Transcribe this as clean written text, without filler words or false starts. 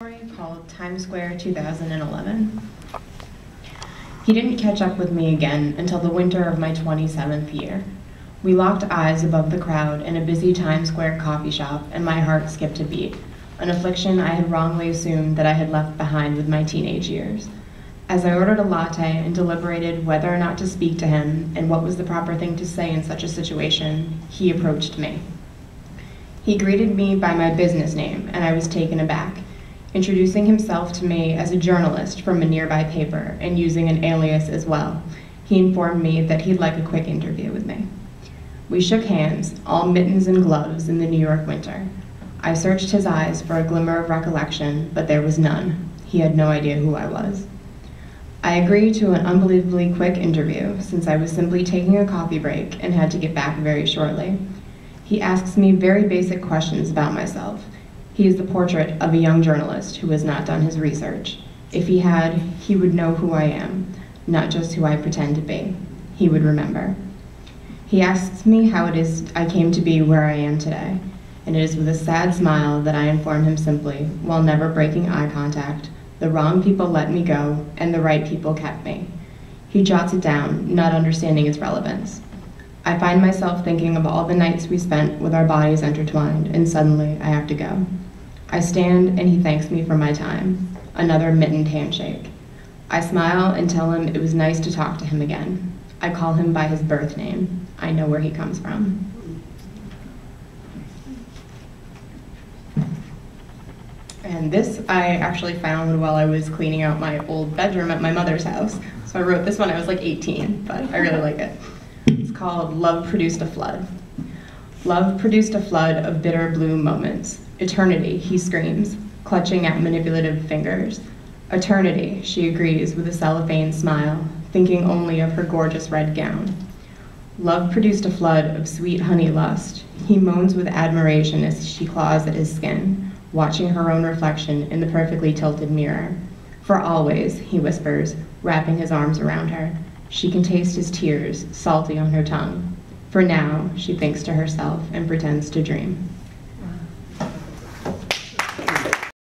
Story called Times Square 2011. He didn't catch up with me again until the winter of my 27th year. We locked eyes above the crowd in a busy Times Square coffee shop, and my heart skipped a beat, an affliction I had wrongly assumed that I had left behind with my teenage years. As I ordered a latte and deliberated whether or not to speak to him and what was the proper thing to say in such a situation, he approached me. He greeted me by my business name, and I was taken aback, introducing himself to me as a journalist from a nearby paper and using an alias as well. He informed me that he'd like a quick interview with me. We shook hands, all mittens and gloves in the New York winter. I searched his eyes for a glimmer of recollection, but there was none. He had no idea who I was. I agreed to an unbelievably quick interview since I was simply taking a coffee break and had to get back very shortly. He asks me very basic questions about myself. He is the portrait of a young journalist who has not done his research. If he had, he would know who I am, not just who I pretend to be. He would remember. He asks me how it is I came to be where I am today, and it is with a sad smile that I inform him simply, while never breaking eye contact, the wrong people let me go, and the right people kept me. He jots it down, not understanding its relevance. I find myself thinking of all the nights we spent with our bodies intertwined, and suddenly I have to go. I stand and he thanks me for my time. Another mittened handshake. I smile and tell him it was nice to talk to him again. I call him by his birth name. I know where he comes from. And this I actually found while I was cleaning out my old bedroom at my mother's house. So I wrote this when I was like 18, but I really like it. It's called Love Produced a Flood. Love produced a flood of bitter blue moments. Eternity, he screams, clutching at manipulative fingers. Eternity, she agrees with a cellophane smile, thinking only of her gorgeous red gown. Love produced a flood of sweet honey lust. He moans with admiration as she claws at his skin, watching her own reflection in the perfectly tilted mirror. For always, he whispers, wrapping his arms around her. She can taste his tears, salty on her tongue. For now, she thinks to herself and pretends to dream.